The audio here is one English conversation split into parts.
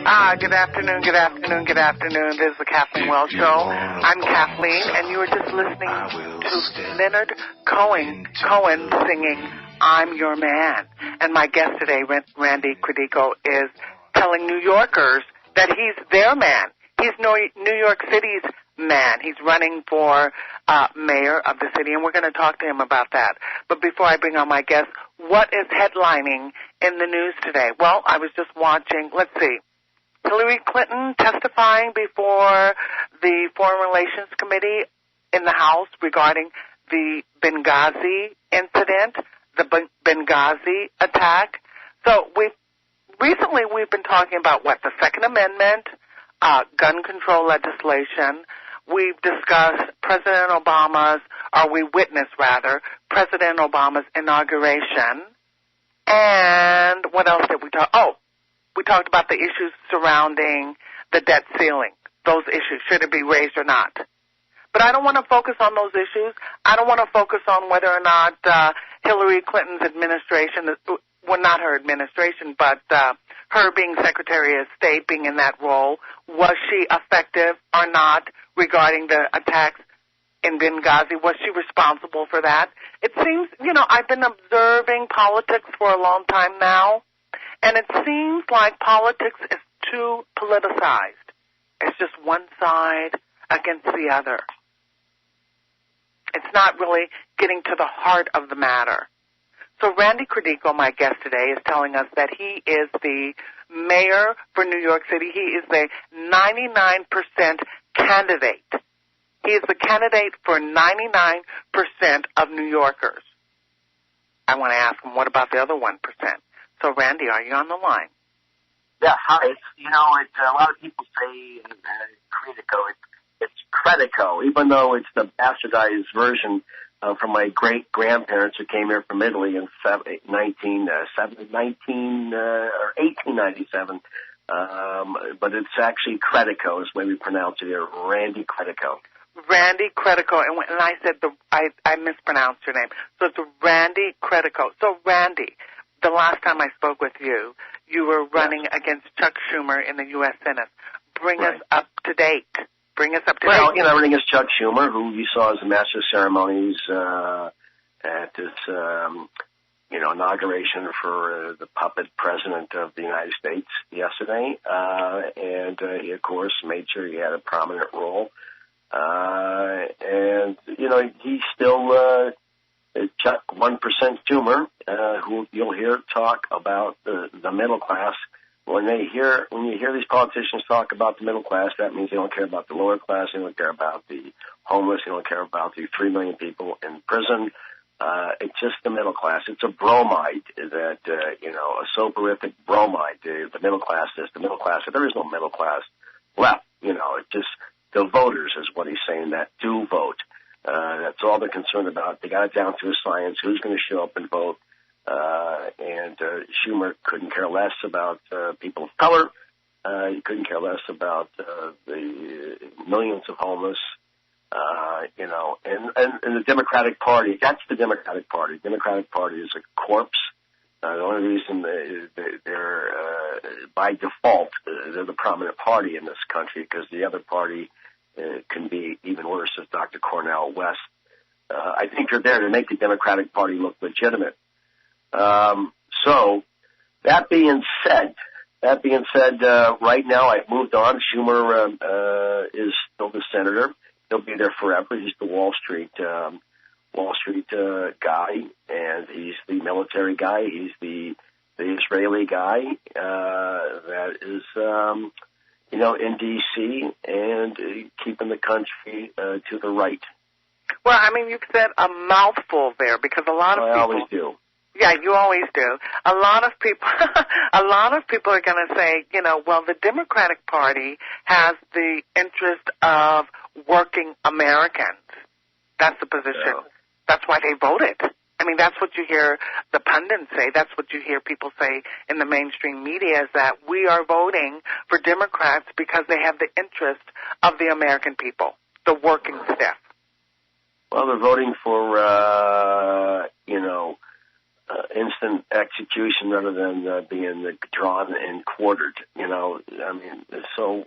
Good afternoon, good afternoon, good afternoon. This is the Kathleen Wells Show. I'm Kathleen, and you are just listening to Leonard Cohen singing I'm Your Man. And my guest today, Randy Credico, is telling New Yorkers that he's their man. He's New York City's man. He's running for mayor of the city, and we're going to talk to him about that. But before I bring on my guest, what is headlining in the news today? Well, I was just watching, let's see, Hillary Clinton testifying before the Foreign Relations Committee in the House regarding the Benghazi incident, the Benghazi attack. So recently we've been talking about the Second Amendment, gun control legislation. We've discussed President Obama's President Obama's inauguration. And what else did we talk? We talked about the issues surrounding the debt ceiling. Those issues, should it be raised or not? But I don't want to focus on those issues. I don't want to focus on whether or not Hillary Clinton's administration, well, not her administration, but her being Secretary of State, being in that role, was she effective or not regarding the attacks in Benghazi? Was she responsible for that? It seems, I've been observing politics for a long time now, and it seems like politics is too politicized. It's just one side against the other. It's not really getting to the heart of the matter. So Randy Credico, my guest today, is telling us that he is the mayor for New York City. He is the 99% candidate. He is the candidate for 99% of New Yorkers. I want to ask him, what about the other 1%? So, Randy, are you on the line? Yeah, hi. A lot of people say in Credico, it's Credico, even though it's the bastardized version from my great-grandparents who came here from Italy in 1897. But it's actually Credico is the way we pronounce it here, Randy Credico. Randy Credico, and I said I mispronounced your name. So it's Randy Credico. So, Randy, the last time I spoke with you, you were running against Chuck Schumer in the U.S. Senate. Bring us up to date. Well, running against Chuck Schumer, who you saw as the master of ceremonies at this, inauguration for the puppet president of the United States yesterday. And he, of course, made sure he had a prominent role. He's still Chuck 1% Schumer, who you'll hear talk about the middle class. When you hear these politicians talk about the middle class, that means they don't care about the lower class, they don't care about the homeless, they don't care about the 3 million people in prison. It's just the middle class. It's a bromide that, a soporific bromide. The middle class is the middle class. There is no middle class left. It's just the voters is what he's saying that do vote. That's all they're concerned about. They got it down to a science. Who's going to show up and vote? And Schumer couldn't care less about people of color. He couldn't care less about the millions of homeless. And the Democratic Party, that's the Democratic Party. The Democratic Party is a corpse. The only reason they're by default, they're the prominent party in this country because the other party can be even worse, as Dr. Cornel West. I think they're there to make the Democratic Party look legitimate. So that being said, right now I've moved on. Schumer is still the senator. He'll be there forever. He's the Wall Street guy, and he's the military guy. He's the Israeli guy that is in D.C. and keeping the country to the right. Well, you've said a mouthful there because a lot of people. I always do. Yeah, you always do. A lot of people are going to say, the Democratic Party has the interest of working Americans. That's the position. Yeah. That's why they voted. That's what you hear the pundits say. That's what you hear people say in the mainstream media is that we are voting for Democrats because they have the interest of the American people, the working staff. Well, they're voting for, instant execution rather than being drawn and quartered. You know, I mean, so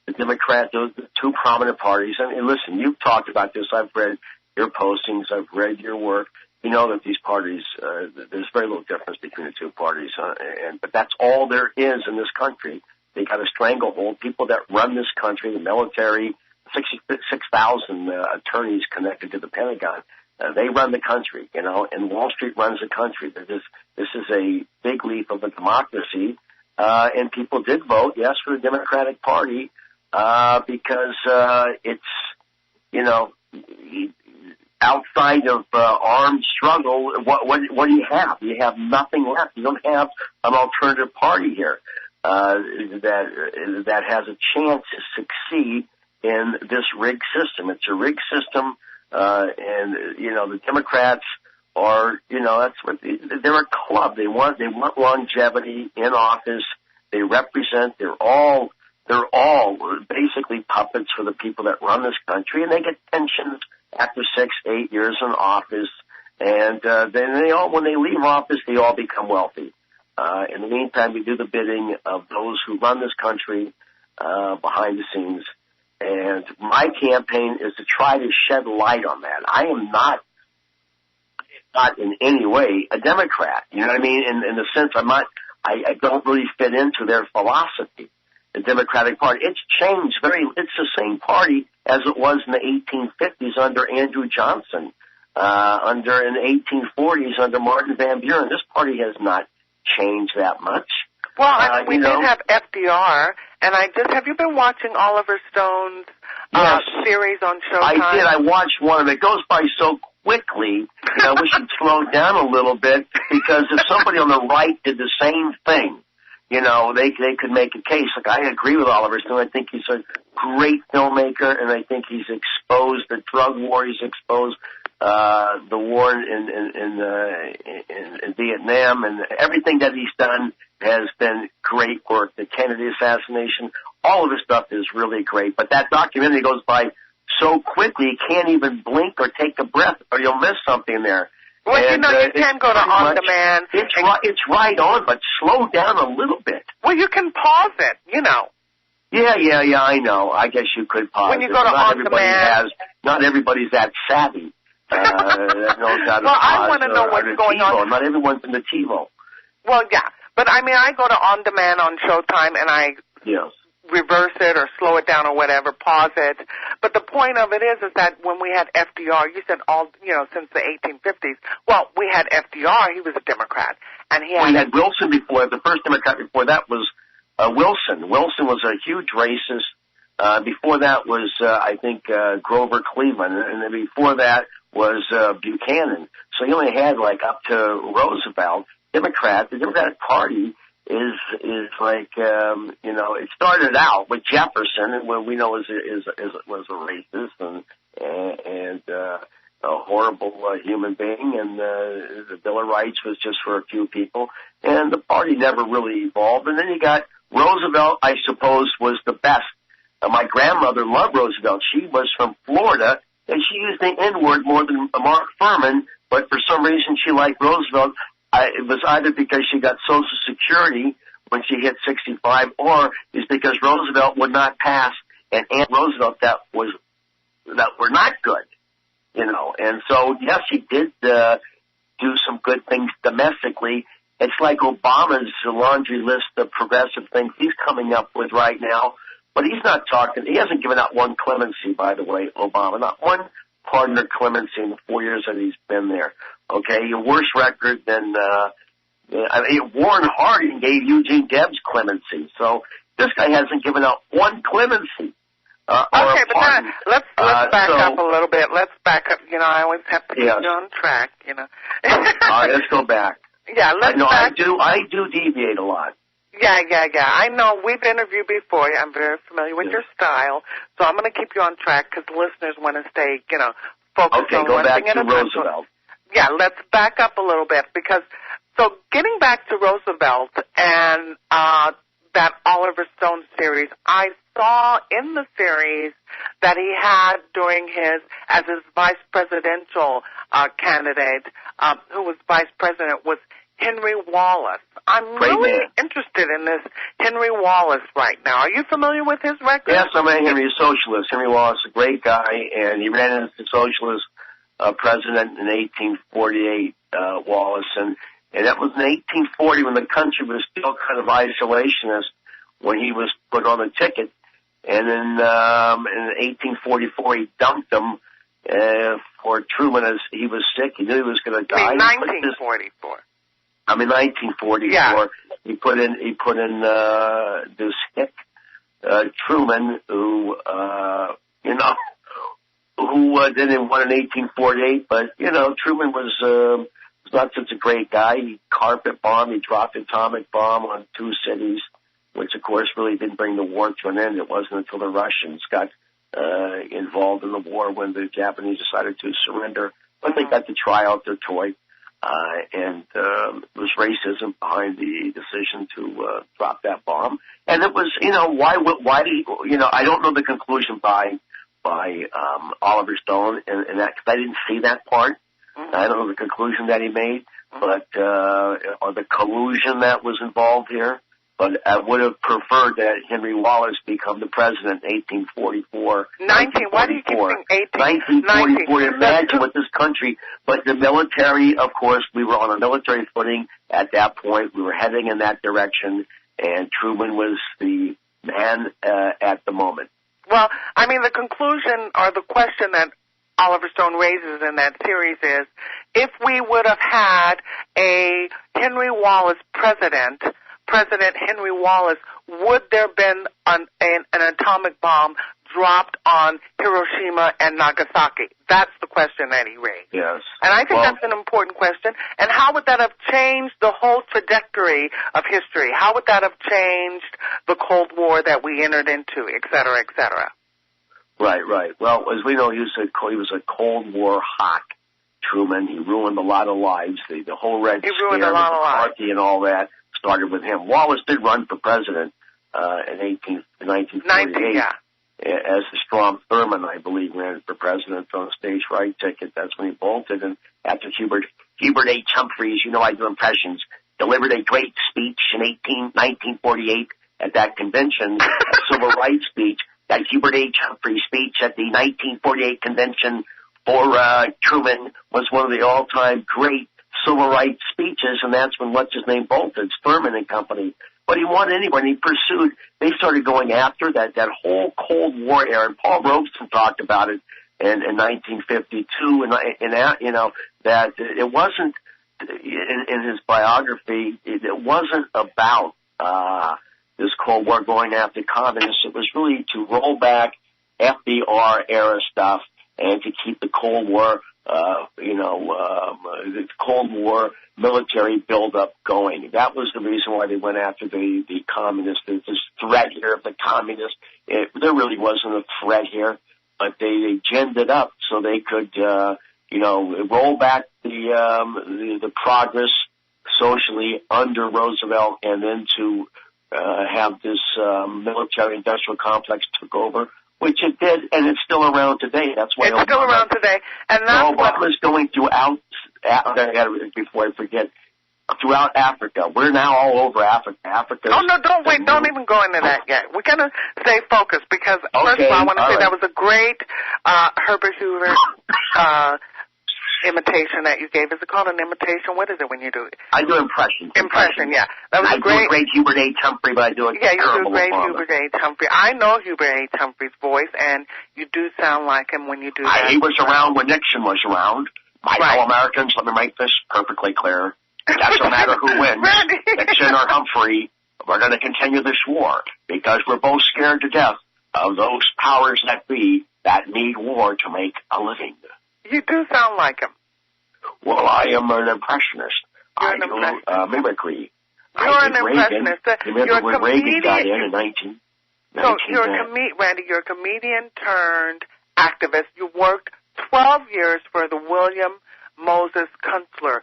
the Democrats, those the two prominent parties. I mean, listen, you've talked about this. I've read your postings. I've read your work. You know that these parties, there's very little difference between the two parties, but that's all there is in this country. They got a stranglehold. People that run this country, the military, 6,000 attorneys connected to the Pentagon. They run the country, you know, and Wall Street runs the country. This is a big leap of a democracy, and people did vote, yes, for the Democratic Party, because it's, you know, outside of armed struggle, what do you have? You have nothing left. You don't have an alternative party here that has a chance to succeed in this rigged system. It's a rigged system. And you know, the Democrats are, you know, that's what they're a club. They want longevity in office. They represent. They're all basically puppets for the people that run this country, and they get pensions after 6-8 years in office. And then when they leave office, they all become wealthy. In the meantime, we do the bidding of those who run this country behind the scenes. And my campaign is to try to shed light on that. I am not in any way a Democrat. You know what I mean? In the sense I don't really fit into their philosophy. The Democratic Party, it's changed it's the same party as it was in the 1850s under Andrew Johnson, in the 1840s under Martin Van Buren. This party has not changed that much. Well, we did have FDR, and have you been watching Oliver Stone's series on Showtime? I did. I watched one of it. It goes by so quickly, I wish you'd slow down a little bit, because if somebody on the right did the same thing, you know, they could make a case. Like, I agree with Oliver Stone. I think he's a great filmmaker, and I think he's exposed the drug war. He's exposed the war in Vietnam, and everything that he's done has been great work. The Kennedy assassination, all of his stuff is really great. But that documentary goes by so quickly, you can't even blink or take a breath, or you'll miss something there. Well, you know, you can go to On Demand. It's right on, but slow down a little bit. Well, you can pause it, you know. Yeah, I know. I guess you could pause when you go to On Demand. Not everybody's that savvy. That knows how to well, I want to know what's going on. Not everyone's in the TiVo. Well, yeah. But, I mean, I go to On Demand on Showtime, and I reverse it or slow it down or whatever, pause it. But the point of it is that when we had FDR, you said since the 1850s. Well, we had FDR. He was a Democrat. And we had Wilson before. The first Democrat before that was Wilson. Wilson was a huge racist. Before that was, I think, Grover Cleveland. And then before that was Buchanan. So you only had, like, up to Roosevelt. The Democratic Party is like, it started out with Jefferson, and what we know was a racist and a horrible human being, and the Bill of Rights was just for a few people, and the party never really evolved. And then you got Roosevelt, I suppose, was the best. My grandmother loved Roosevelt. She was from Florida, and she used the N-word more than Mark Furman, but for some reason she liked Roosevelt. It was either because she got Social Security when she hit 65, or is because Roosevelt would not pass and Aunt Roosevelt that were not good, you know. And so, yes, he did do some good things domestically. It's like Obama's laundry list of progressive things he's coming up with right now, but he's not talking. He hasn't given out one clemency, by the way, Obama, not one pardon or clemency in the 4 years that he's been there. Okay, a worse record than Warren Harding gave Eugene Debs clemency. So this guy hasn't given out one clemency. Okay, but now, let's back up a little bit. Let's back up. You know, I always have to keep you on track. You know. All right, let's go back. Yeah, let's. No, I do deviate a lot. Yeah. I know. We've interviewed before. I'm very familiar with your style, so I'm going to keep you on track because listeners want to stay, focused on one thing at a time. Okay, go back to Roosevelt. Yeah, let's back up a little bit because, so getting back to Roosevelt and that Oliver Stone series, I saw in the series that he had during as his vice presidential candidate, who was vice president, was Henry Wallace. I'm really interested in this Henry Wallace right now. Are you familiar with his record? Yes, I'm a Henry Socialist. Henry Wallace, a great guy, and he ran as the socialist president in 1848, Wallace, and that was in 1840 when the country was still kind of isolationist when he was put on the ticket. And then in 1844, he dumped him for Truman as he was sick. He knew he was going to die. 1944. 1944. Yeah. He put in this hick Truman, who didn't win in 1848, but Truman was not such a great guy. He carpet bombed. He dropped an atomic bomb on 2 cities, which of course really didn't bring the war to an end. It wasn't until the Russians got involved in the war when the Japanese decided to surrender, but they got to try out their toy. And it was racism behind the decision to drop that bomb. And it was, why did he, I don't know the conclusion by Oliver Stone, and that, cause I didn't see that part. I don't know the conclusion that he made, but or the collusion that was involved here. But I would have preferred that Henry Wallace become the president in 1844. Why do you keep saying 1944, imagine with this country. But the military, of course, we were on a military footing at that point. We were heading in that direction, and Truman was the man at the moment. Well, the conclusion or the question that Oliver Stone raises in that series is, if we would have had a Henry Wallace President Henry Wallace, would there have been an atomic bomb dropped on Hiroshima and Nagasaki? That's the question that he raised. Yes. And I think that's an important question. And how would that have changed the whole trajectory of history? How would that have changed the Cold War that we entered into, et cetera, et cetera? Right. Well, as we know, he was a Cold War hawk, Truman. He ruined a lot of lives. The whole Red Scare, McCarthy, and all that started with him. Wallace did run for president in 1948 as the Strom Thurmond, I believe, ran for president on a stage right ticket. That's when he bolted. And after Hubert H. Humphreys, I do impressions, delivered a great speech in 1948 at that convention, a civil rights speech. That Hubert H. Humphreys speech at the 1948 convention for Truman was one of the all-time great civil rights speeches, and that's when what's-his-name bolted, Thurman and company. But he wanted anybody. He pursued. They started going after that whole Cold War era, and Paul Robeson talked about it in 1952, and that it wasn't, in his biography, it wasn't about this Cold War going after communists. It was really to roll back FDR-era stuff and to keep the Cold War, the Cold War military buildup going. That was the reason why they went after the communists. There's this threat here of the communists. There really wasn't a threat here, but they ginned it up so they could, roll back the progress socially under Roosevelt, and then to have this military-industrial complex took over, which it did, and it's still around today. That's why it's still around today, and that's Obama's going throughout. Before I forget, throughout Africa. We're now all over Africa. Oh no! Don't wait! Don't even go into that yet. We're gonna stay focused because first of all, I want to say that was a great Herbert Hoover imitation that you gave. Is it called an imitation? What is it when you do it? I do impressions. Impression, yeah. That was great. I do a great Hubert H. Humphrey, but I do a terrible you do a great Obama. Hubert H. Humphrey. I know Hubert H. Humphrey's voice, and you do sound like him when you do that. He was around when Nixon was around. My fellow Americans, let me make this perfectly clear. It doesn't matter who wins, Nixon or Humphrey. We're going to continue this war because we're both scared to death of those powers that be that need war to make a living. You do sound like him. Well, I am an impressionist. You're an impressionist. Mimicry. You're an impressionist. Remember when Reagan got in 19... So Randy, you're a comedian turned activist. You worked 12 years for the William Moses Kunstler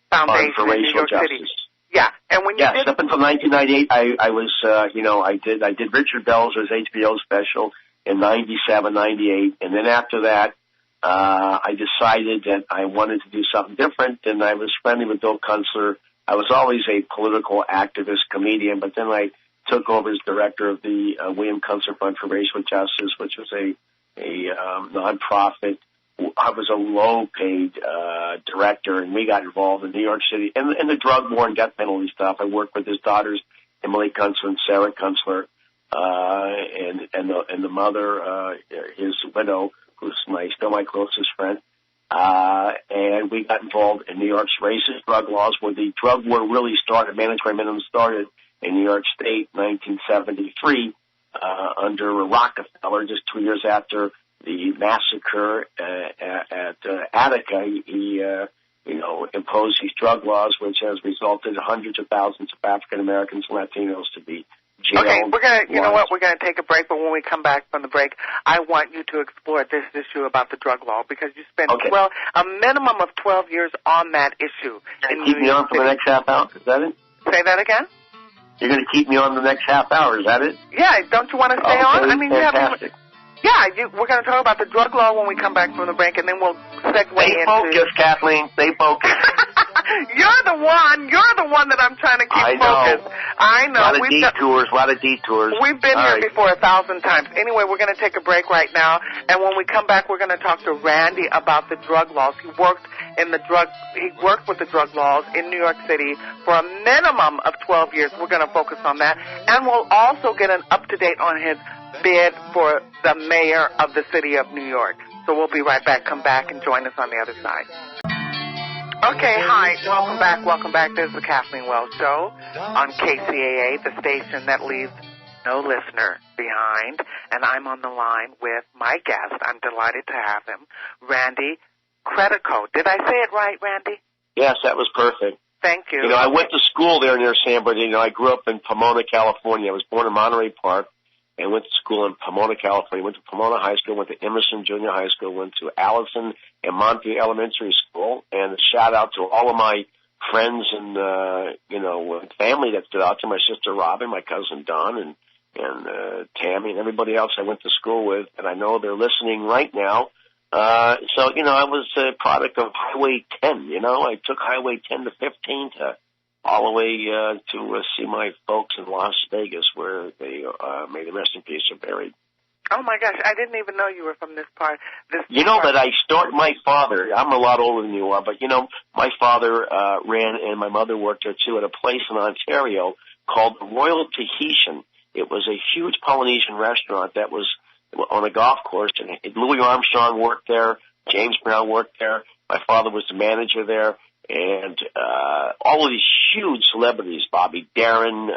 Foundation for in New York justice. City. Yeah, and when you did... up until 1998, I was, I did Richard Belzer's HBO special in 97, 98, and then after that, I decided that I wanted to do something different, and I was friendly with Bill Kunstler. I was always a political activist comedian, but then I took over as director of the William Kunstler Fund for Racial Justice, which was a nonprofit. I was a low-paid director, and we got involved in New York City and the drug war and death penalty stuff. I worked with his daughters, Emily Kunstler and Sarah Kunstler, and the mother, his widow, who's still my closest friend. And we got involved in New York's racist drug laws, where the drug war really started, mandatory minimum started in New York State, 1973, under Rockefeller, just 2 years after the massacre at Attica. He imposed these drug laws, which has resulted in hundreds of thousands of African Americans and Latinos to be jailed. Okay, we're gonna take a break, but when we come back from the break, I want you to explore this issue about the drug law, because you spent a minimum of 12 years on that issue. Keep me on for the next half hour, is that it? Say that again? You're going to keep me on the next half hour, is that it? Yeah, don't you want to stay on? I mean, fantastic. We're going to talk about the drug law when we come back from the break, and then we'll segue into... Stay focused, Kathleen. Stay focused. You're the one that I'm trying to keep focused. I know. A lot of detours. We've been here before 1,000 times. Anyway, we're going to take a break right now, and when we come back, we're going to talk to Randy about the drug laws. He worked with the drug laws in New York City for a minimum of 12 years. We're going to focus on that, and we'll also get an up-to-date on his bid for the mayor of the city of New York. So we'll be right back. Come back and join us on the other side. Okay, hi. Welcome back. This is the Kathleen Wells Show on KCAA, the station that leaves no listener behind. And I'm on the line with my guest. I'm delighted to have him, Randy Credico. Did I say it right, Randy? Yes, that was perfect. Thank you. I went to school there near San Bernardino. I grew up in Pomona, California. I was born in Monterey Park and went to school in Pomona, California. Went to Pomona High School, went to Emerson Junior High School, went to Allison and Monte Elementary School. And a shout out to all of my friends and, family that stood out to my sister Robin, my cousin Don, and Tammy, and everybody else I went to school with. And I know they're listening right now. I was a product of Highway 10, I took Highway 10 to 15 to all the way to see my folks in Las Vegas, where they, may the rest in peace, are buried. Oh, my gosh, I didn't even know you were from this part. My father, I'm a lot older than you are, but, my father ran, and my mother worked there, too, at a place in Ontario called the Royal Tahitian. It was a huge Polynesian restaurant that was on a golf course, and Louis Armstrong worked there, James Brown worked there, my father was the manager there, and all of these huge celebrities, Bobby Darin,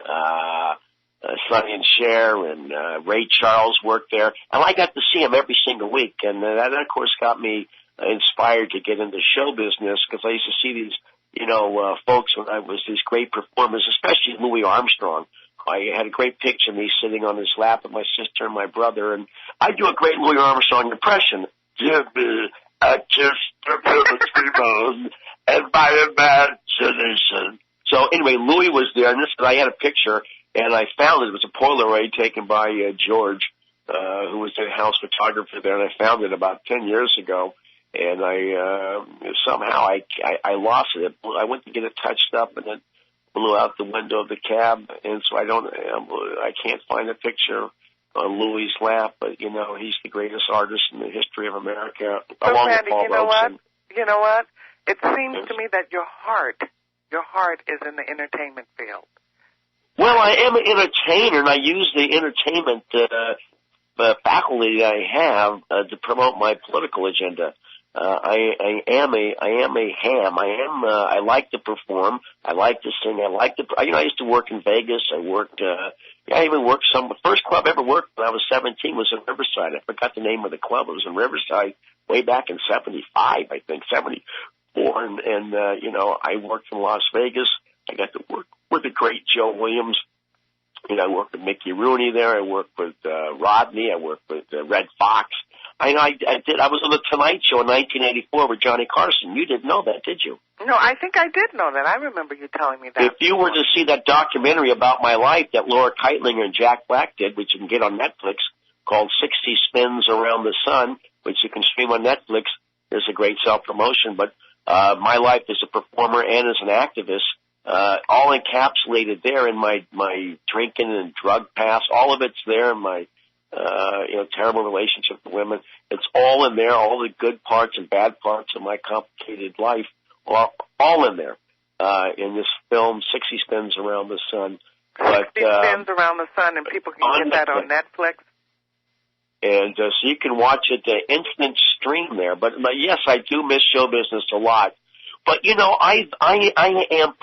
Sonny and Cher, and Ray Charles worked there, and I got to see him every single week, and that, of course, got me inspired to get into show business, because I used to see these, folks when I was these great performers, especially Louis Armstrong. I had a great picture of me sitting on his lap with my sister and my brother, and I do a great Louis Armstrong impression. Give me a kiss to the tree and my imagination. So anyway, Louis was there, and I had a picture, and I found it was a Polaroid taken by George, who was the house photographer there, and I found it about 10 years ago, and I somehow I lost it. I went to get it touched up, and it blew out the window of the cab, and so I can't find a picture on Louis' lap, but he's the greatest artist in the history of America, along with Paul Robeson. You know what? It seems to me that your heart is in the entertainment field. Well, I am an entertainer, and I use the entertainment faculty that I have to promote my political agenda. I am a ham. I like to perform. I like to sing. I used to work in Vegas. I even worked the first club I ever worked when I was 17 was in Riverside. I forgot the name of the club. It was in Riverside way back in 75, I think, 74. And I worked in Las Vegas. I got to work with the great Joe Williams. I worked with Mickey Rooney there. I worked with Rodney. I worked with Red Fox. I did. I was on the Tonight Show in 1984 with Johnny Carson. You didn't know that, did you? No, I think I did know that. I remember you telling me that. If you were to see that documentary about my life that Laura Keitlinger and Jack Black did, which you can get on Netflix, called 60 Spins Around the Sun, which you can stream on Netflix, there's a great self-promotion. But my life as a performer and as an activist, all encapsulated there in my drinking and drug past. All of it's there in my terrible relationship with women. It's all in there, all the good parts and bad parts of my complicated life, all in there in this film, 60 Spins Around the Sun. 60 Spins Around the Sun, and people can get that on Netflix. And so you can watch it instant stream there. But yes, I do miss show business a lot. But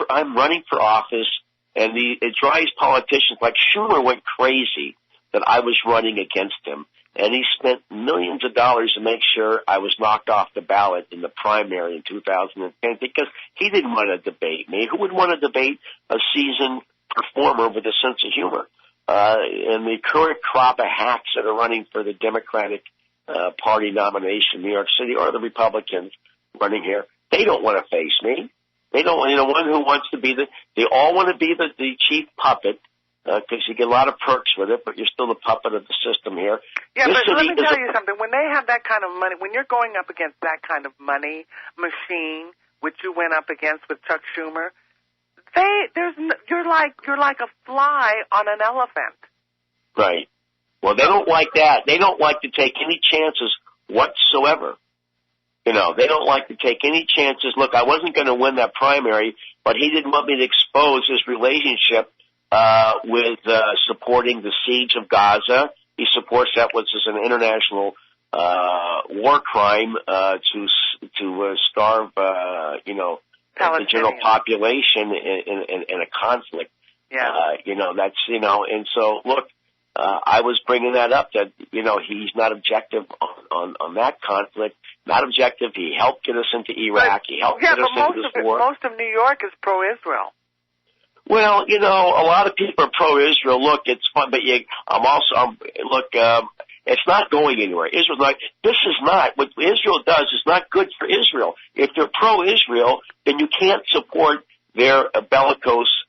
I'm running for office, and it drives politicians like Schumer went crazy that I was running against him, and he spent millions of dollars to make sure I was knocked off the ballot in the primary in 2010 because he didn't want to debate me. Who would want to debate a seasoned performer with a sense of humor? And the current crop of hacks that are running for the Democratic Party nomination in New York City or the Republicans running here, they don't want to face me. They don't, one who wants to be they all want to be the chief puppet, because you get a lot of perks with it, but you're still the puppet of the system here. Yeah, but let me tell you something. When they have that kind of money, when you're going up against that kind of money machine, which you went up against with Chuck Schumer, you're like a fly on an elephant. Right. Well, they don't like that. They don't like to take any chances whatsoever. They don't like to take any chances. Look, I wasn't going to win that primary, but he didn't want me to expose his relationship with supporting the siege of Gaza. He supports that, which is an international war crime to starve, the general population in a conflict. Yeah. And so look, I was bringing that up that he's not objective on that conflict. Not objective. He helped get us into Iraq. He helped get us into this war. Most of New York is pro-Israel. Well, a lot of people are pro-Israel. Look, it's fun, but it's not going anywhere. Israel's not. This is not what Israel does. Is not good for Israel. If they're pro-Israel, then you can't support their bellicose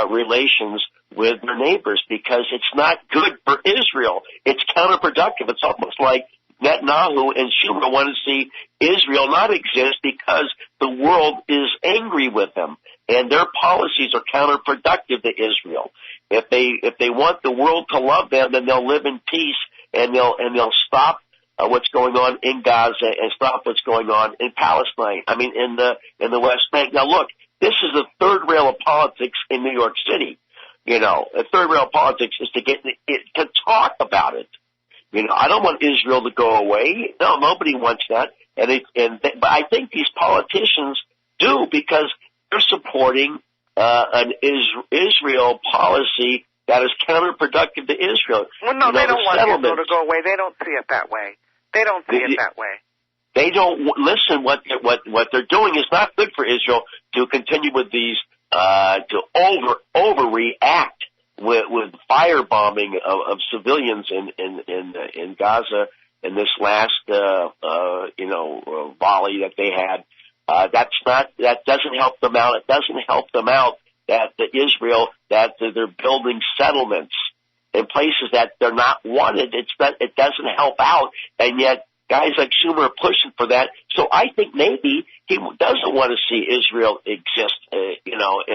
relations with their neighbors because it's not good for Israel. It's counterproductive. It's almost like Netanyahu and Schumer want to see Israel not exist because the world is angry with them, and their policies are counterproductive to Israel. If they want the world to love them, then they'll live in peace and they'll stop what's going on in Gaza and stop what's going on in Palestine. I mean, in the West Bank. Now, look, this is the third rail of politics in New York City. The third rail of politics is to talk about it. I don't want Israel to go away. No, nobody wants that. But I think these politicians do because they're supporting an Israel policy that is counterproductive to Israel. Well, no, they don't want Israel to go away. They don't see it that way. They don't see it that way. They don't listen. What they're doing is not good for Israel to continue with these to overreact with firebombing of civilians in Gaza in this last volley that they had. That doesn't help them out. It doesn't help them out that they're building settlements in places that they're not wanted. It doesn't help out, and yet guys like Schumer are pushing for that. So I think maybe he doesn't want to see Israel exist. They don't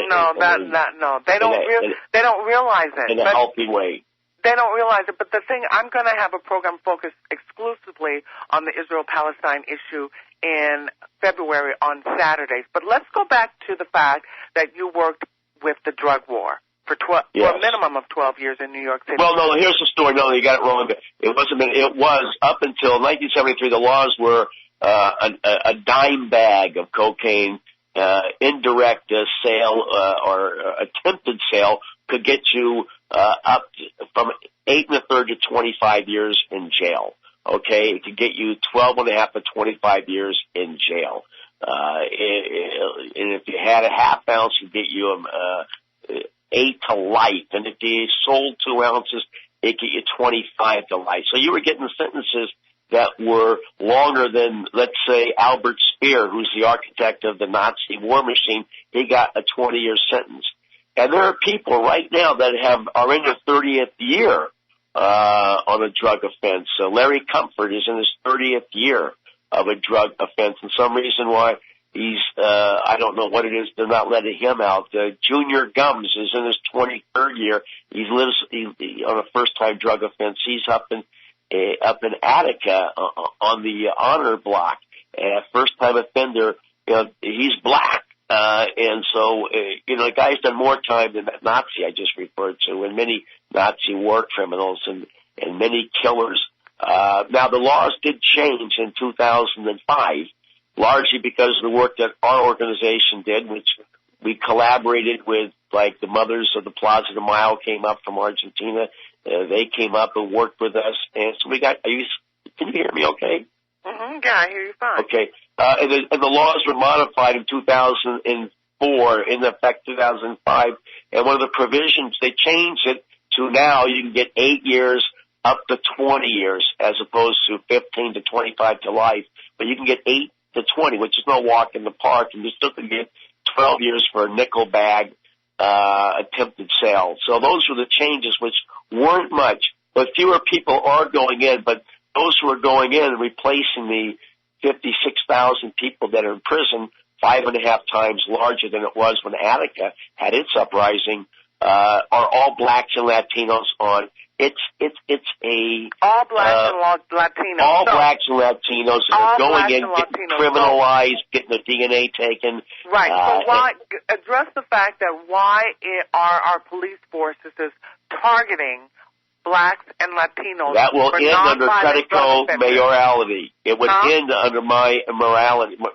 realize it in a healthy way. They don't realize it. But the thing, I'm going to have a program focused exclusively on the Israel-Palestine issue in February on Saturdays. But let's go back to the fact that you worked with the drug war for a minimum of 12 years in New York City. Well, no, here's the story. No, you got it wrong. It was up until 1973. The laws were a dime bag of cocaine, indirect sale or attempted sale could get you up from 8 1/3 to 25 years in jail. Okay, it could get you 12 1/2 to 25 years in jail. And if you had a half ounce, it'd get you 8 to life. And if you sold 2 ounces, it'd get you 25 to life. So you were getting sentences that were longer than, let's say, Albert Speer, who's the architect of the Nazi war machine. He got a 20-year sentence. And there are people right now that are in their 30th year on a drug offense. So Larry Comfort is in his 30th year of a drug offense, and some reason why he's, I don't know what it is, they're not letting him out. Junior Gums is in his 23rd year. He lives on a first-time drug offense. He's up in Attica on the honor block. First-time offender, he's black. And so, the guy's done more time than that Nazi I just referred to, and many Nazi war criminals and many killers. Now, the laws did change in 2005, largely because of the work that our organization did, which we collaborated with, like the Mothers of the Plaza de Mayo came up from Argentina. They came up and worked with us. And so can you hear me okay? Mm-hmm. Yeah, I hear you fine. Okay. And the laws were modified in 2004, in effect 2005. And one of the provisions, they changed it to now you can get 8 years up to 20 years as opposed to 15 to 25 to life. But you can get 8 to 20, which is no walk in the park, and you still can get 12 years for a nickel bag attempted sale. So those were the changes, which weren't much, but fewer people are going in. But those who are going in, replacing the 56,000 people that are in prison, 5.5 times larger than it was when Attica had its uprising, are all blacks and Latinos on. It's all blacks and Latinos. All blacks and Latinos are going in, getting criminalized, getting their DNA taken. Right. So why address the fact that why are our police forces targeting blacks and Latinos? That will end under Credico mayoralty. It would end under my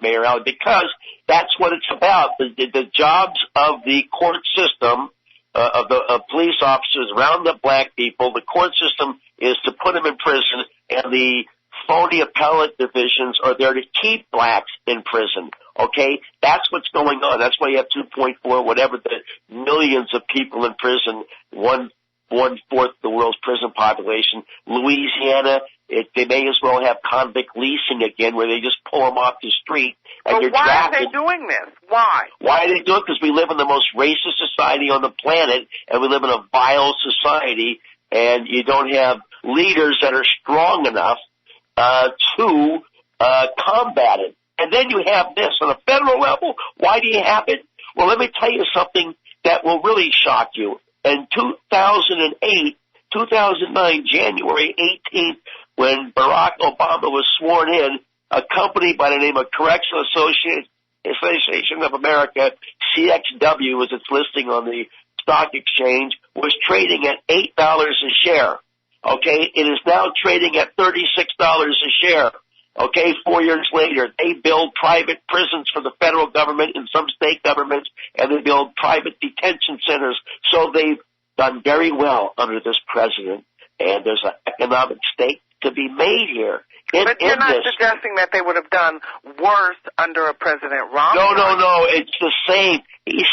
mayoralty, because that's what it's about. The jobs of the court system, of the police officers, round up black people. The court system is to put them in prison, and the phony appellate divisions are there to keep blacks in prison. Okay? That's what's going on. That's why you have 2.4, whatever, the millions of people in prison, one-fourth the world's prison population. Louisiana, they may as well have convict leasing again, where they just pull them off the street. And but why are they doing this? Why? Why are they doing it? Because we live in the most racist society on the planet, and we live in a vile society, and you don't have leaders that are strong enough to combat it. And then you have this on a federal level. Why do you have it? Well, let me tell you something that will really shock you. In 2009, January 18th, when Barack Obama was sworn in, a company by the name of Correctional Association of America, CXW, as its listing on the stock exchange, was trading at $8 a share. Okay, it is now trading at $36 a share. Okay, 4 years later, they build private prisons for the federal government and some state governments, and they build private detention centers. So they've done very well under this president, and there's an economic stake to be made here. But you're not suggesting that they would have done worse under a President Romney? No. It's the same. They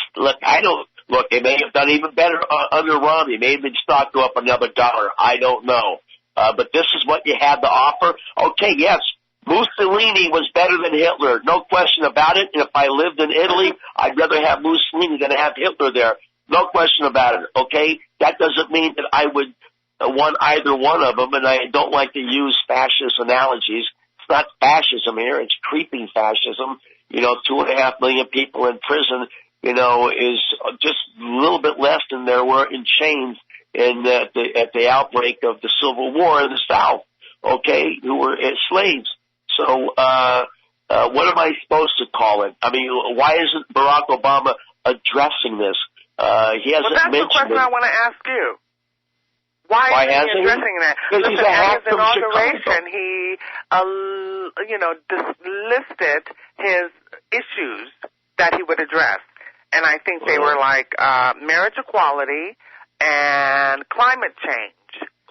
may have done even better under Romney. Maybe the stock go up another $1. I don't know. But this is what you had to offer. Okay, yes, Mussolini was better than Hitler. No question about it. And if I lived in Italy, I'd rather have Mussolini than have Hitler there. No question about it. Okay? That doesn't mean that I would want either one of them, and I don't like to use fascist analogies. It's not fascism here. It's creeping fascism. 2.5 million people in prison, is just a little bit less than there were in chains at the outbreak of the Civil War in the South, okay, who were slaves. So what am I supposed to call it? I mean, why isn't Barack Obama addressing this? He hasn't mentioned it. That's the question I want to ask you. Why isn't he addressing that? Listen, at his inauguration, he, listed his issues that he would address. And I think they were like marriage equality and climate change.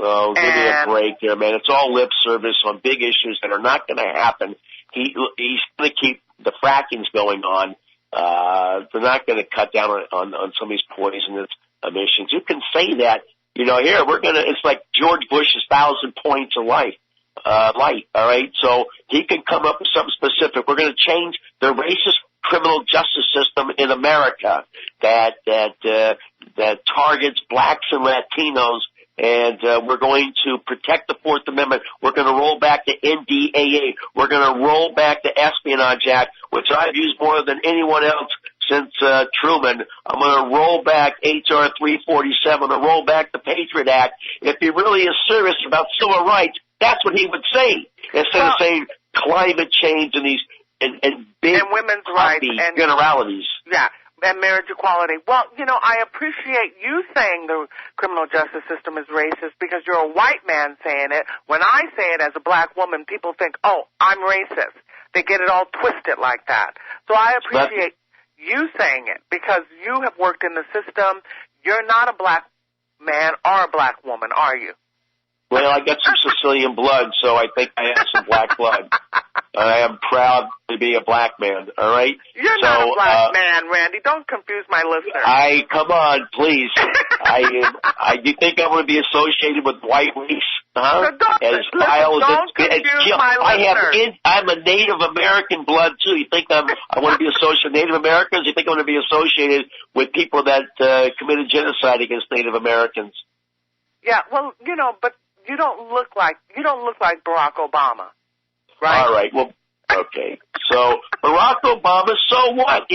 Oh, give me a break here, man. It's all lip service on big issues that are not going to happen. He's going to keep the frackings going on. They're not going to cut down on some of these poisonous emissions. You can say that. Here, it's like George Bush's 1,000 points of life. light, all right? So he can come up with something specific. We're going to change the racist criminal justice system in America that targets blacks and Latinos, and we're going to protect the Fourth Amendment. We're going to roll back the NDAA. We're going to roll back the Espionage Act, which I've used more than anyone else since Truman. I'm going to roll back H.R. 347 and roll back the Patriot Act. If he really is serious about civil rights, that's what he would say, instead of saying climate change and these and big and women's rights and generalities. Yeah, and marriage equality. Well, I appreciate you saying the criminal justice system is racist because you're a white man saying it. When I say it as a black woman, people think, oh, I'm racist. They get it all twisted like that. So I appreciate you saying it because you have worked in the system. You're not a black man or a black woman, are you? Well, I got some Sicilian blood, so I think I have some black blood. I am proud to be a black man, all right? You're not a black man, Randy. Don't confuse my listeners. Come on, please. You think I'm going to be associated with white race? Huh? So don't confuse my listeners. I'm a Native American blood, too. You think I want to be associated with Native Americans? You think I'm going to be associated with people that committed genocide against Native Americans? Yeah, well, but you don't look like Barack Obama, right? All right. Well, okay. So Barack Obama, so what?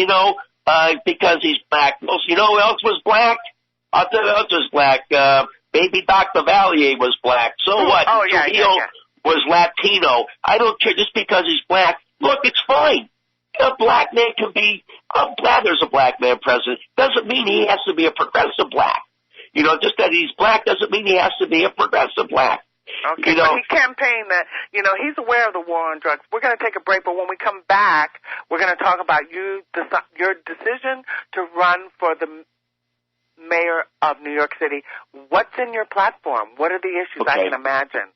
Because he's black. Well, you know who else was black? I'll tell you who else was black. Baby Dr. Valier was black. So what? Oh, yeah. Was Latino. I don't care just because he's black. Look, it's fine. A black man can be. I'm glad there's a black man president. Doesn't mean he has to be a progressive black. Just that he's black doesn't mean he has to be a progressive black. Okay, but he campaigned that, he's aware of the war on drugs. We're going to take a break, but when we come back, we're going to talk about your decision to run for the mayor of New York City. What's in your platform? What are the issues? Okay. I can imagine.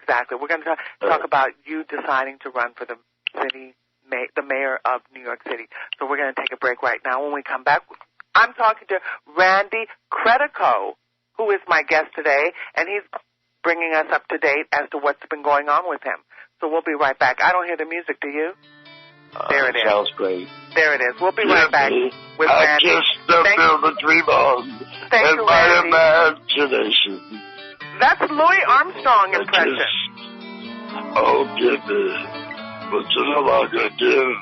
Exactly. We're going to talk about you deciding to run for the mayor of New York City. So we're going to take a break right now. When we come back, I'm talking to Randy Credico, who is my guest today, and he's bringing us up to date as to what's been going on with him. So we'll be right back. I don't hear the music, do you? There it is. Sounds great. There it is. We'll be right back with Randy. I just build a dream on in my imagination. That's Louis Armstrong impression. Give me what's it all I give.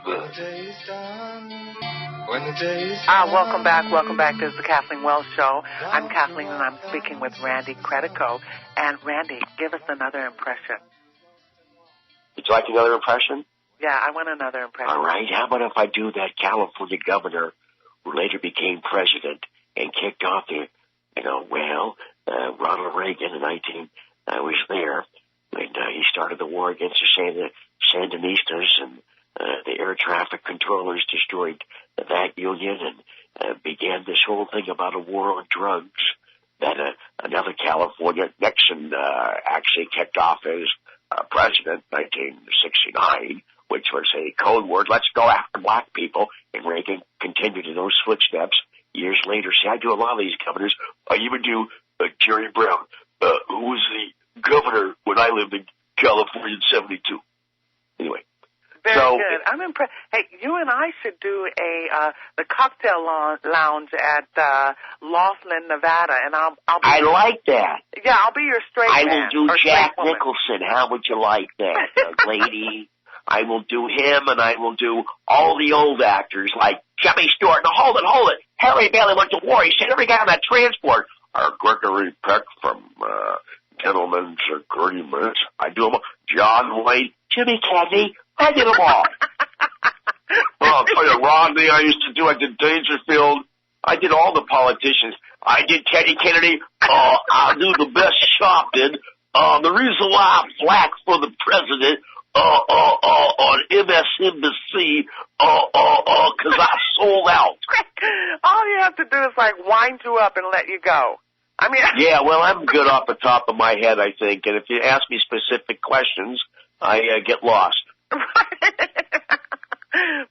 Welcome back. This is the Kathleen Wells Show. I'm Kathleen, and I'm speaking with Randy Credico. And Randy, give us another impression. Would you like another impression? Yeah, I want another impression. All right. How about if I do that California governor who later became president and kicked off Ronald Reagan I was there when he started the war against the Sandinistas, and the air traffic controllers destroyed that union and began this whole thing about a war on drugs that another California, Nixon, actually kicked off as president in 1969, which was a code word, let's go after black people, and Reagan continued in those footsteps years later. See, I do a lot of these governors. I even do Jerry Brown, who was the governor when I lived in California in 72. Anyway. Very good. I'm impressed. Hey, you and I should do the cocktail lounge at Laughlin, Nevada, and I'll be I like that. Yeah, I'll be your straight man. I will do Jack Nicholson. How would you like that, lady? I will do him, and I will do all the old actors like Jimmy Stewart. Now, hold it. Harry Bailey went to war. He said every guy on that transport. Gregory Peck from Gentleman's Agreement. I do them all. John Wayne, Jimmy Cagney. I did them all. I'll tell you, Rodney, I did Dangerfield. I did all the politicians. I did Teddy Kennedy. I do the best shopping. The reason why I'm flack for the president on MSNBC, because I sold out. All you have to do is wind you up and let you go. I mean, yeah, well, I'm good off the top of my head, I think. And if you ask me specific questions, I get lost.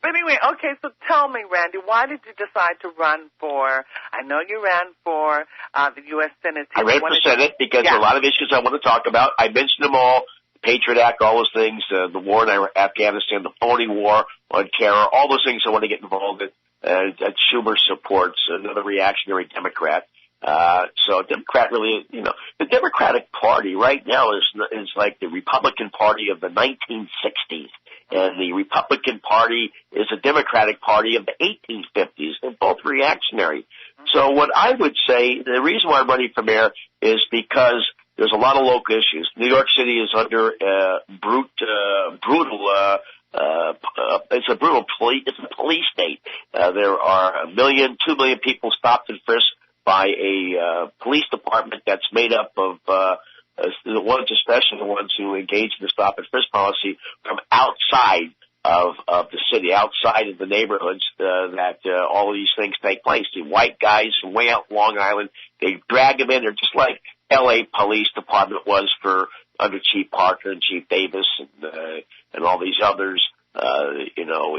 But anyway, okay, so tell me, Randy, why did you decide to run for, I know you ran for the U.S. Senate. I ran for Senate because there are a lot of issues I want to talk about. I mentioned them all, the Patriot Act, all those things, the war in Afghanistan, the phony war on terror, all those things I want to get involved in. That Schumer supports, another reactionary Democrat. So Democrat really, the Democratic Party right now is like the Republican Party of the 1960s. And the Republican Party is a Democratic Party of the 1850s. They're both reactionary. So what I would say, the reason why I'm running for mayor is because there's a lot of local issues. New York City is under it's a police state. There are 2 million people stopped and frisked by a police department that's made up of the ones, especially the ones who engage in the stop and frisk policy, from outside of the city, outside of the neighborhoods that all of these things take place. The white guys from way out Long Island, they drag them in. They're just like L.A. Police Department was for under Chief Parker and Chief Davis and all these others.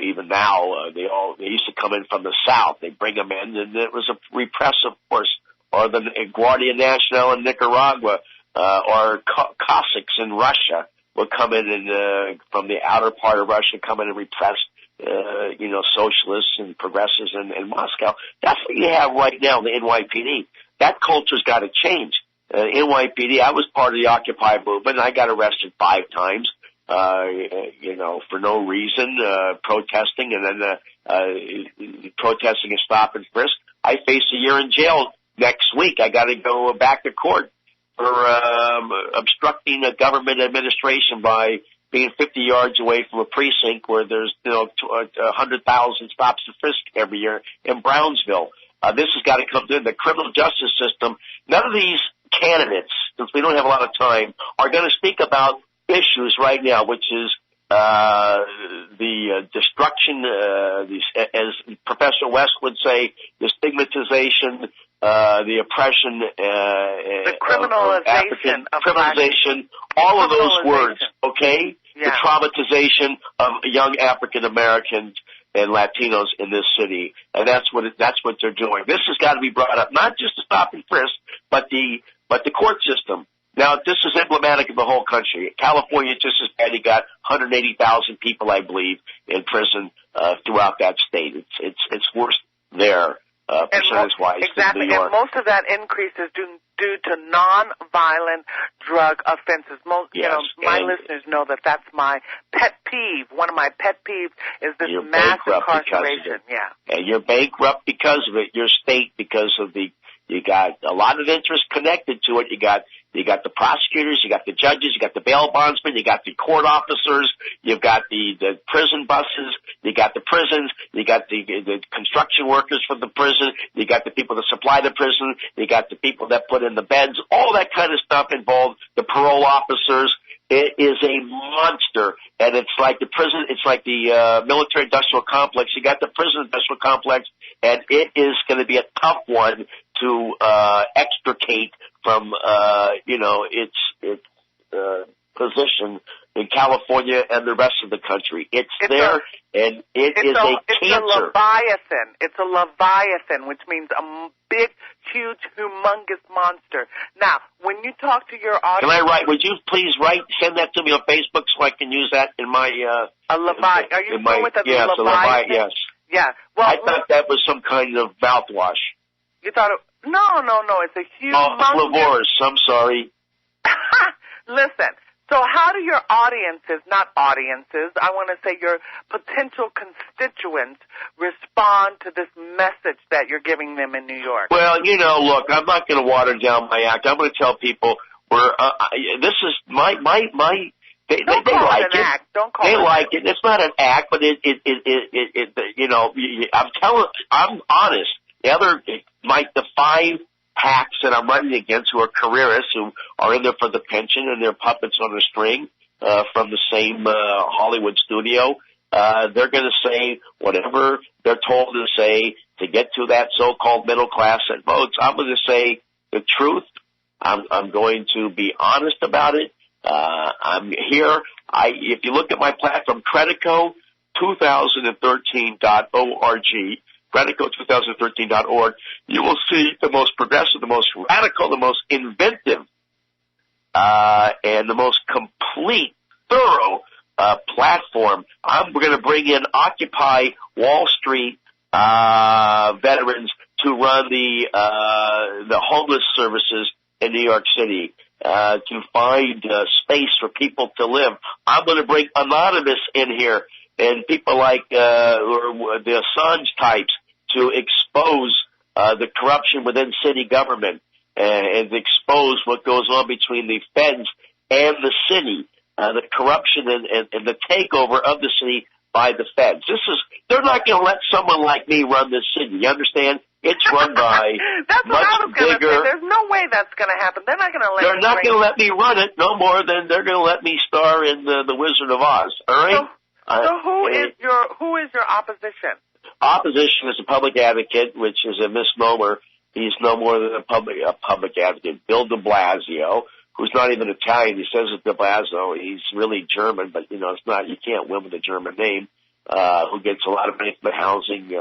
Even now, they used to come in from the South. They bring them in, and it was a repressive force. Or the Guardia Nacional in Nicaragua, or Cossacks in Russia will come in and from the outer part of Russia come in and repress, socialists and progressives in Moscow. That's what you have right now in the NYPD. That culture's got to change. NYPD, I was part of the Occupy movement. I got arrested 5 times. For no reason, protesting and then protesting a stop and frisk. I face a year in jail next week. I got to go back to court for obstructing a government administration by being 50 yards away from a precinct where there's 100,000 stops and frisk every year in Brownsville. This has got to come through the criminal justice system. None of these candidates, since we don't have a lot of time, are going to speak about issues right now, which is the destruction, as Professor West would say, the stigmatization, the oppression, the criminalization, criminalization, all of those words, okay? Yeah. The traumatization of young African Americans and Latinos in this city, and that's what they're doing. This has got to be brought up, not just the stop and frisk, but the court system. Now, this is emblematic of the whole country. California, just as bad, you got 180,000 people, I believe, in prison throughout that state. It's worse there, percentage-wise, exactly, than New York. And most of that increase is due to non-violent drug offenses. My listeners know that that's my pet peeve. One of my pet peeves is this mass incarceration. Yeah, and you're bankrupt because of it. Your state, because of you got a lot of interest connected to it. You got the prosecutors, you got the judges, you got the bail bondsmen, you got the court officers, you've got the prison buses, you got the prisons, you got the construction workers for the prison, you got the people that supply the prison, you got the people that put in the beds, all that kind of stuff involved, the parole officers. It is a monster, and it's like the prison, it's like the military-industrial complex. You got the prison-industrial complex, and it is going to be a tough one to extricate from, its position in California and the rest of the country. It's there, and it is a cancer. It's a leviathan, which means a big, huge, humongous monster. Now, when you talk to your audience... would you please send that to me on Facebook so I can use that in my... a leviathan. Are you familiar with a leviathan? Yes. Yeah. Well, I thought that was some kind of mouthwash. You thought it... No. It's a huge... Flavors. I'm sorry. Listen. So how do your audiences, not audiences, I want to say your potential constituents, respond to this message that you're giving them in New York? Well, look, I'm not going to water down my act. I'm going to tell people this is my they like it. Act. Don't call they it like it. It's not an act, but I'm honest. The other, the 5 hacks that I'm running against who are careerists, who are in there for the pension and they're puppets on a string from the same Hollywood studio. They're going to say whatever they're told to say to get to that so-called middle class that votes. I'm going to say the truth. I'm going to be honest about it. I'm here. If you look at my platform, Credico, Credico2013.org, Credico2013.org, you will see the most progressive, the most radical, the most inventive, and the most complete, thorough platform. We're going to bring in Occupy Wall Street veterans to run the homeless services in New York City, to find space for people to live. I'm going to bring Anonymous in here and people like the Assange types to expose the corruption within city government and expose what goes on between the feds and the city, the corruption and the takeover of the city by the feds. They're not going to let someone like me run this city. You understand? It's run by that's what I was much bigger. Say. There's no way that's going to happen. They're not going to let. They're not going to let me run it no more than they're going to let me star in the Wizard of Oz. All right. So who is your opposition? Opposition is a public advocate, which is a misnomer. He's no more than a public advocate. Bill de Blasio, who's not even Italian. He says it's de Blasio. He's really German, but it's not. You can't win with a German name. Who gets a lot of money from the housing,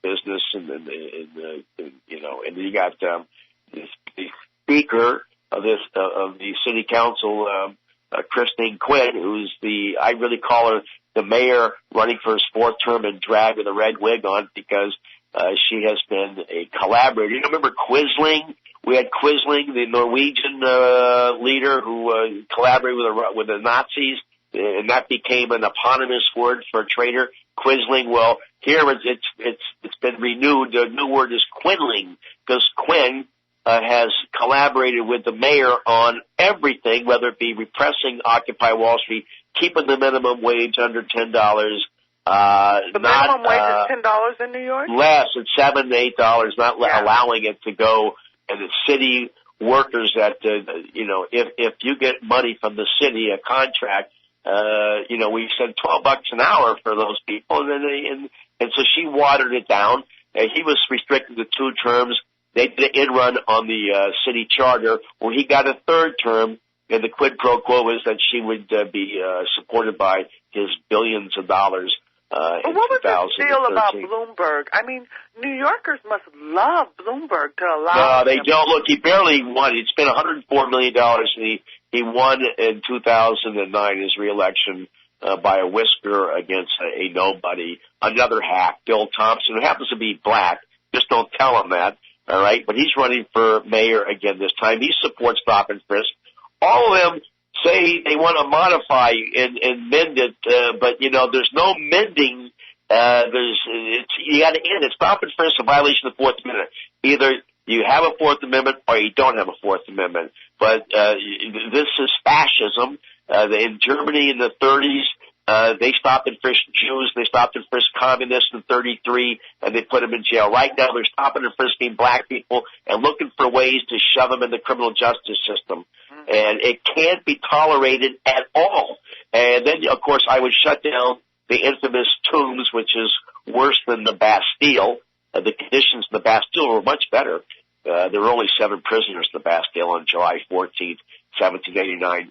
business, and then you got the speaker of the city council, Christine Quinn, who's I really call her the mayor running for his fourth term in drag with a red wig on, because she has been a collaborator. You remember Quisling? We had Quisling, the Norwegian leader who collaborated with the Nazis, and that became an eponymous word for a traitor. Quisling. Well, here it's been renewed. The new word is Quinling, because Quinn has collaborated with the mayor on everything, whether it be repressing Occupy Wall Street, keeping the minimum wage under $10. The minimum wage is $10 in New York? Less. It's $7 to $8, not allowing it to go. And the city workers that, if you get money from the city, a contract, we said $12 an hour for those people. And so she watered it down. He was restricted to 2 terms. They did an in-run on the city charter where he got a 3rd term, and the quid pro quo is that she would be supported by his billions of dollars. What was the deal about Bloomberg? I mean, New Yorkers must love Bloomberg to allow. No, they don't. Look, he barely won. He spent $104 million, and he won in 2009 his reelection by a whisker against a nobody, another hack, Bill Thompson, who happens to be black. Just don't tell him that. All right, but he's running for mayor again this time. He supports stop and frisk. All of them say they want to modify and mend it, but there's no mending. You got to end it. Stop and frisk is a violation of the 4th Amendment. Either you have a 4th Amendment or you don't have a 4th Amendment. But this is fascism. In Germany in the 30s, they stopped and frisked Jews. They stopped and frisked communists in 33, and they put them in jail. Right now, they're stopping and frisking black people and looking for ways to shove them in the criminal justice system. And it can't be tolerated at all. And then, of course, I would shut down the infamous tombs, which is worse than the Bastille. The conditions in the Bastille were much better. There were only 7 prisoners in the Bastille on July 14th, 1789,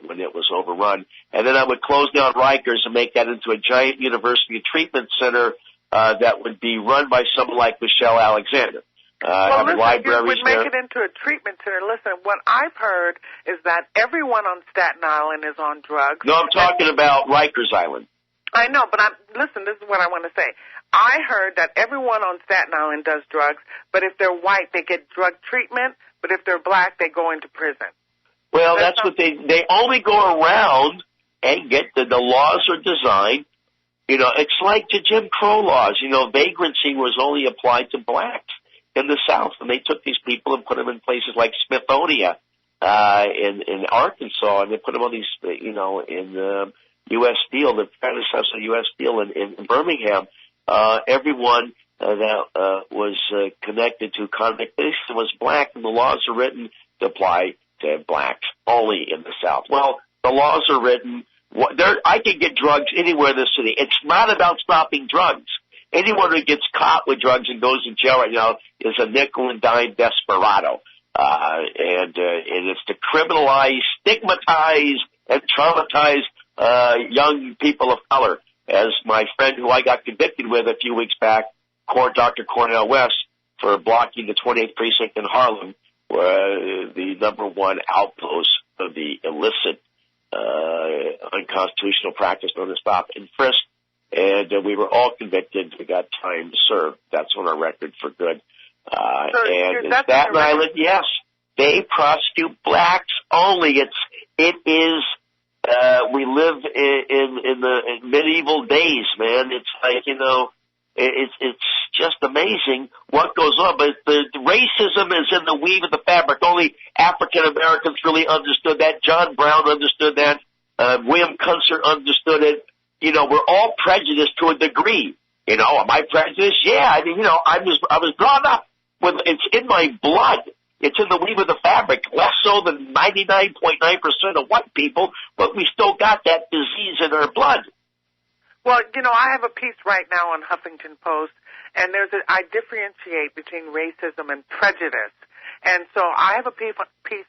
when it was overrun. And then I would close down Rikers and make that into a giant university treatment center that would be run by someone like Michelle Alexander. Listen, libraries you would make it into a treatment center. Listen, what I've heard is that everyone on Staten Island is on drugs. No, I'm talking about Rikers Island. I know, but listen, this is what I want to say. I heard that everyone on Staten Island does drugs, but if they're white, they get drug treatment, but if they're black, they go into prison. Well, that's what they only go around and get the laws are designed. It's like the Jim Crow laws. Vagrancy was only applied to blacks in the South, and they took these people and put them in places like Smithonia in Arkansas, and they put them on these, in U.S. Steel, the predecessor of U.S. Steel in Birmingham. Everyone that was connected to conviction was black, and the laws are written to apply to blacks only in the South. Well, the laws are written. I can get drugs anywhere in the city. It's not about stopping drugs. Anyone who gets caught with drugs and goes in jail right now is a nickel and dime desperado. And it's to criminalize, stigmatize, and traumatize young people of color. As my friend who I got convicted with a few weeks back, Dr. Cornel West, for blocking the 28th precinct in Harlem, the number one outpost of the illicit, unconstitutional practice known as stop and frisk. And we were all convicted. We got time to serve. That's on our record for good. And in Staten Island, yes, they prosecute blacks only. It is. We live in the medieval days, man. It's like, it's just amazing what goes on. But the racism is in the weave of the fabric. Only African Americans really understood that. John Brown understood that. William Kunstler understood it. We're all prejudiced to a degree. Am I prejudiced? Yeah. I mean, I was brought up with, it's in my blood. It's in the weave of the fabric, less so than 99.9% of white people, but we still got that disease in our blood. Well, I have a piece right now on Huffington Post, and I differentiate between racism and prejudice. And so I have a piece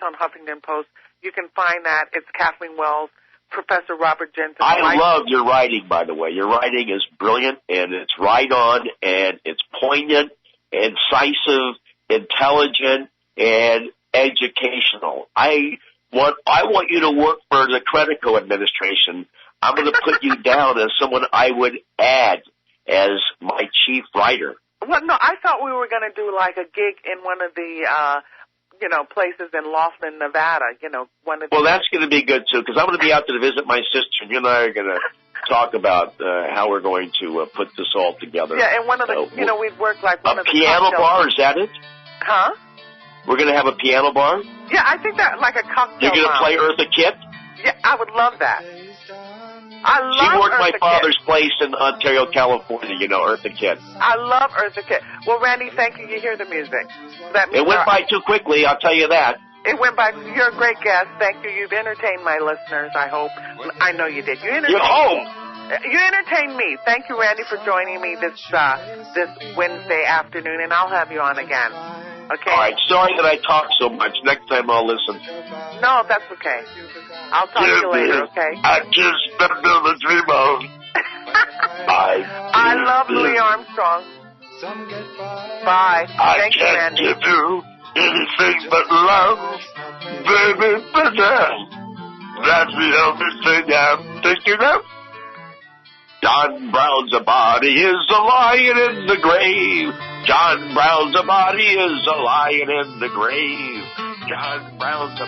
on Huffington Post. You can find that. It's Kathleen Wells, Professor Robert Jensen. I love your writing, by the way. Your writing is brilliant, and it's right on, and it's poignant, incisive, intelligent, and educational. I want you to work for the Credico administration. I'm going to put you down as someone I would add as my chief writer. Well, no, I thought we were going to do like a gig in one of the, places in Laughlin, Nevada. Well, that's going to be good too, because I'm going to be out to visit my sister, and you and I are going to talk about how we're going to put this all together. Yeah, and one of the, we'd work like one of the piano bar. Is that it? Huh? We're going to have a piano bar? Yeah, I think that like a cocktail. You're going to play Eartha Kitt? Yeah, I would love that. She worked my father's place in Ontario, California, Eartha Kitt. I love Eartha Kitt. Well, Randy, thank you. You hear the music. It went by too quickly, I'll tell you that. It went by. You're a great guest. Thank you. You've entertained my listeners, I hope. I know you did. You entertained me. Thank you, Randy, for joining me this Wednesday afternoon, and I'll have you on again. Okay. All right. Sorry that I talk so much. Next time I'll listen. No, that's okay. I'll talk to you later, okay? I just stepped in the dream of. I love Louis Armstrong. Bye. Thank you, Randy. I can't give you anything but love, baby, but that's the only thing I'm thinking of. John Brown's body is a lion in the grave. John Brown's body is a lion in the grave. John Brown's